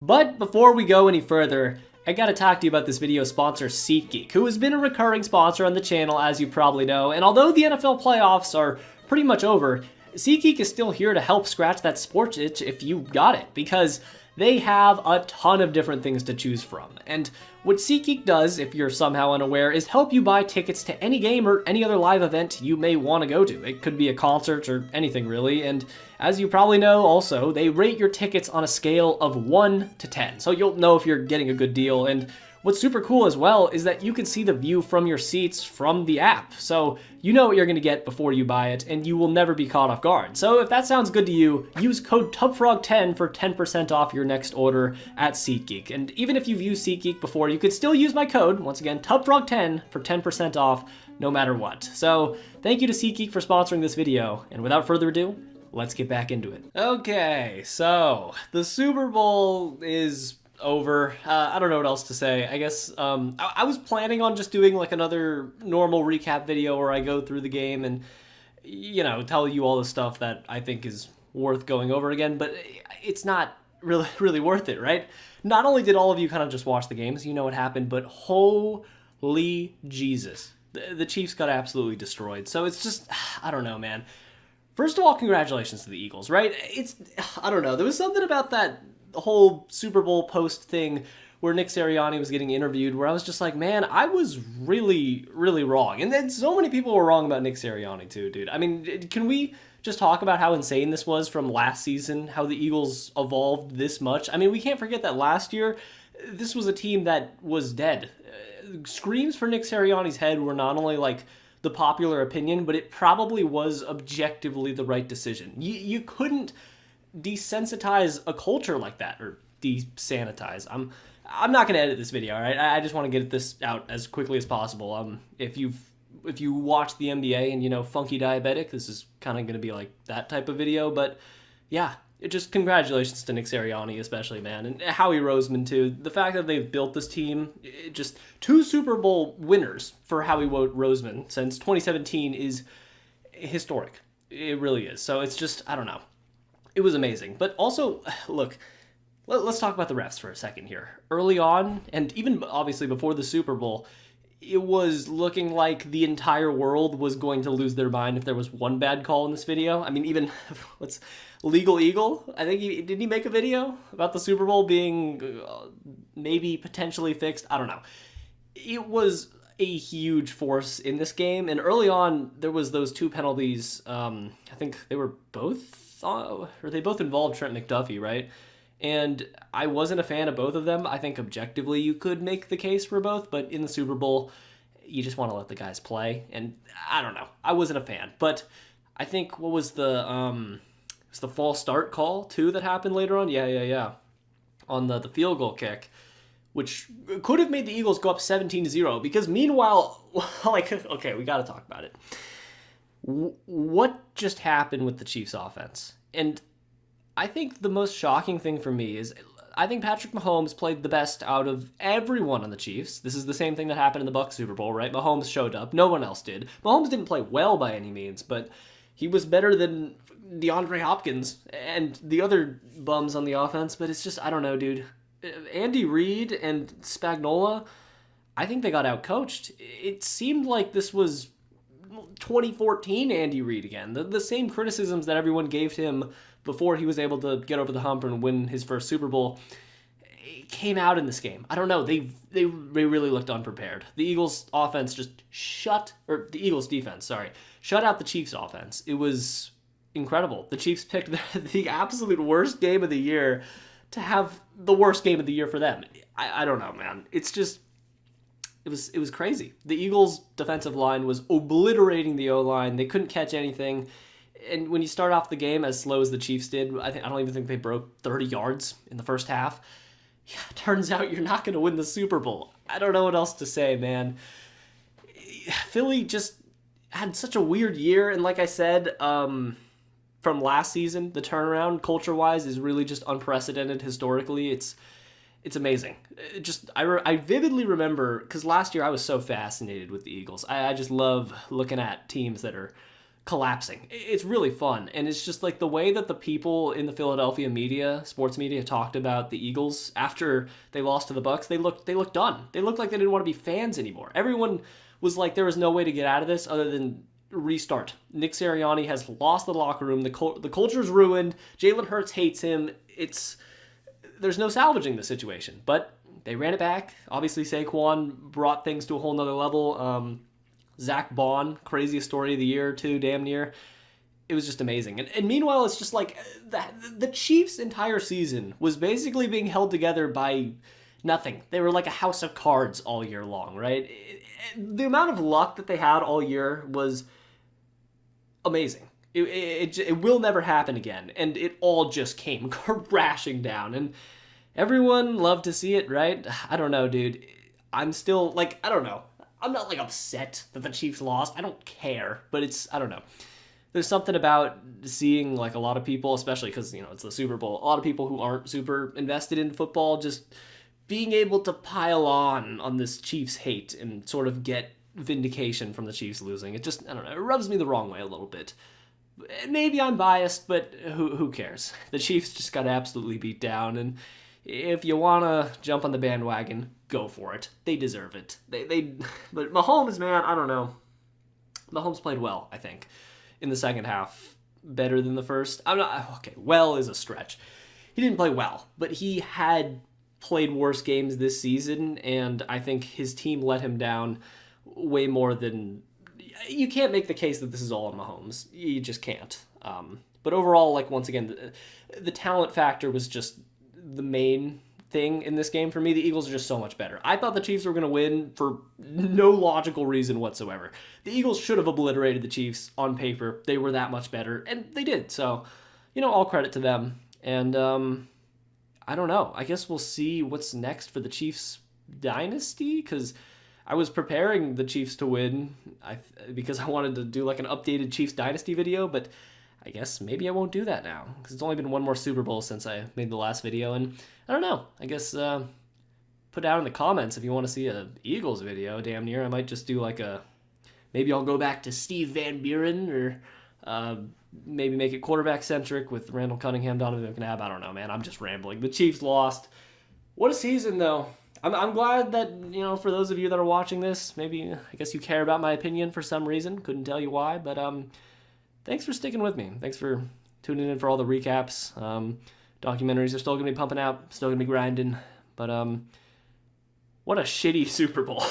But before we go any further, I gotta talk to you about this video sponsor, SeatGeek, who has been a recurring sponsor on the channel, as you probably know, and although the NFL playoffs are pretty much over, SeatGeek is still here to help scratch that sports itch if you got it, because they have a ton of different things to choose from. And what SeatGeek does, if you're somehow unaware, is help you buy tickets to any game or any other live event you may want to go to. It could be a concert or anything really, and as you probably know also, they rate your tickets on a scale of 1 to 10, so you'll know if you're getting a good deal. And what's super cool as well is that you can see the view from your seats from the app, so you know what you're going to get before you buy it, and you will never be caught off guard. So if that sounds good to you, use code TUBFROG10 for 10% off your next order at SeatGeek. And even if you've used SeatGeek before, you could still use my code, once again, TUBFROG10 for 10% off no matter what. So thank you to SeatGeek for sponsoring this video, and without further ado, let's get back into it. Okay, so the Super Bowl is over. I don't know what else to say. I guess I was planning on just doing like another normal recap video where I go through the game and, you know, tell you all the stuff that I think is worth going over again, but it's not really worth it, right? Not only did all of you kind of just watch the games, you know what happened, but holy Jesus. The Chiefs got absolutely destroyed. So it's just, I don't know, man. First of all, congratulations to the Eagles, right? I don't know. There was something about that whole Super Bowl post thing where Nick Sirianni was getting interviewed where I was just like, man, I was really wrong. And then so many people were wrong about Nick Sirianni too, dude. I mean, can we just talk about how insane this was from last season, how the Eagles evolved this much? I mean, we can't forget that last year, this was a team that was dead. Screams for Nick Sirianni's head were not only like the popular opinion, but it probably was objectively the right decision. You couldn't desensitize a culture like that, or desanitize. I'm not going to edit this video, all right? I just want to get this out as quickly as possible. If you watch the NBA and you know Funky Diabetic, this is kind of going to be like that type of video, but yeah, just congratulations to Nick Sirianni especially, man, and Howie Roseman too. The fact that they've built this team, just 2 Super Bowl winners for Howie Roseman since 2017 is historic. It really is. So it's just, I don't know. It was amazing. But also, look, let's talk about the refs for a second here. Early on, and even obviously before the Super Bowl, it was looking like the entire world was going to lose their mind if there was one bad call in this video. I mean, even what's Legal Eagle? I think did he make a video about the Super Bowl being maybe potentially fixed? I don't know. It was a huge force in this game, and early on there was those 2 penalties. I think they were both, or they both involved Trent McDuffie, right? And I wasn't a fan of both of them. I think objectively you could make the case for both, but in the Super Bowl, you just want to let the guys play. And I don't know. I wasn't a fan. But I think what was the false start call too that happened later on? Yeah. On the field goal kick, which could have made the Eagles go up 17-0. Because meanwhile, like, okay, we got to talk about it. What just happened with the Chiefs offense? And I think the most shocking thing for me is I think Patrick Mahomes played the best out of everyone on the Chiefs. This is the same thing that happened in the Bucs Super Bowl, right? Mahomes showed up. No one else did. Mahomes didn't play well by any means, but he was better than DeAndre Hopkins and the other bums on the offense. But it's just, I don't know, dude. Andy Reid and Spagnuolo, I think they got outcoached. It seemed like this was 2014 Andy Reid again. The same criticisms that everyone gave him before he was able to get over the hump and win his first Super Bowl came out in this game. I don't know. They really looked unprepared. The Eagles offense just the Eagles defense, sorry, shut out the Chiefs offense. It was incredible. The Chiefs picked the absolute worst game of the year to have the worst game of the year for them. I don't know, man. It's just, it was crazy. The Eagles defensive line was obliterating the O-line. They couldn't catch anything. And when you start off the game as slow as the Chiefs did, I don't even think they broke 30 yards in the first half. Yeah, turns out you're not going to win the Super Bowl. I don't know what else to say, man. Philly just had such a weird year, and like I said, from last season, the turnaround culture-wise is really just unprecedented historically. It's amazing. I vividly remember, because last year I was so fascinated with the Eagles. I just love looking at teams that are collapsing. It's really fun, and it's just like the way that the people in the Philadelphia media, sports media, talked about the Eagles after they lost to the Bucks. They looked done. They looked like they didn't want to be fans anymore. Everyone was like, there was no way to get out of this other than restart. Nick Sirianni has lost the locker room. The culture's ruined. Jalen Hurts hates him. There's no salvaging the situation, but they ran it back. Obviously, Saquon brought things to a whole nother level. Zach Bond, craziest story of the year, too, damn near. It was just amazing. And meanwhile, it's just like the Chiefs' entire season was basically being held together by nothing. They were like a house of cards all year long, right? The amount of luck that they had all year was amazing. It will never happen again. And it all just came crashing down. And everyone loved to see it, right? I don't know, dude. I'm still, like, I don't know. I'm not, like, upset that the Chiefs lost. I don't care. But I don't know. There's something about seeing, like, a lot of people, especially because, it's the Super Bowl, a lot of people who aren't super invested in football just being able to pile on this Chiefs hate and sort of get vindication from the Chiefs losing. It just, I don't know, it rubs me the wrong way a little bit. Maybe I'm biased, but who cares? The Chiefs just got absolutely beat down, and if you want to jump on the bandwagon, go for it. They deserve it. But Mahomes, man, I don't know. Mahomes played well, I think, in the second half. Better than the first. Well is a stretch. He didn't play well, but he had played worse games this season, and I think his team let him down way more than... You can't make the case that this is all on Mahomes. You just can't. But overall, like, once again, the talent factor was just the main thing in this game for me. The Eagles are just so much better. I thought the Chiefs were going to win for no logical reason whatsoever. The Eagles should have obliterated the Chiefs on paper. They were that much better, and they did. So, all credit to them. And I don't know. I guess we'll see what's next for the Chiefs dynasty, because I was preparing the Chiefs to win because I wanted to do like an updated Chiefs dynasty video, but I guess maybe I won't do that now because it's only been one more Super Bowl since I made the last video, and I don't know. I guess put down in the comments if you want to see a Eagles video. Damn near, I might just do like maybe I'll go back to Steve Van Buren, or maybe make it quarterback centric with Randall Cunningham, Donovan McNabb. I don't know, man. I'm just rambling. The Chiefs lost. What a season, though. I'm glad that, for those of you that are watching this, maybe, I guess you care about my opinion for some reason. Couldn't tell you why, but thanks for sticking with me. Thanks for tuning in for all the recaps. Documentaries are still going to be pumping out, still going to be grinding, but what a shitty Super Bowl.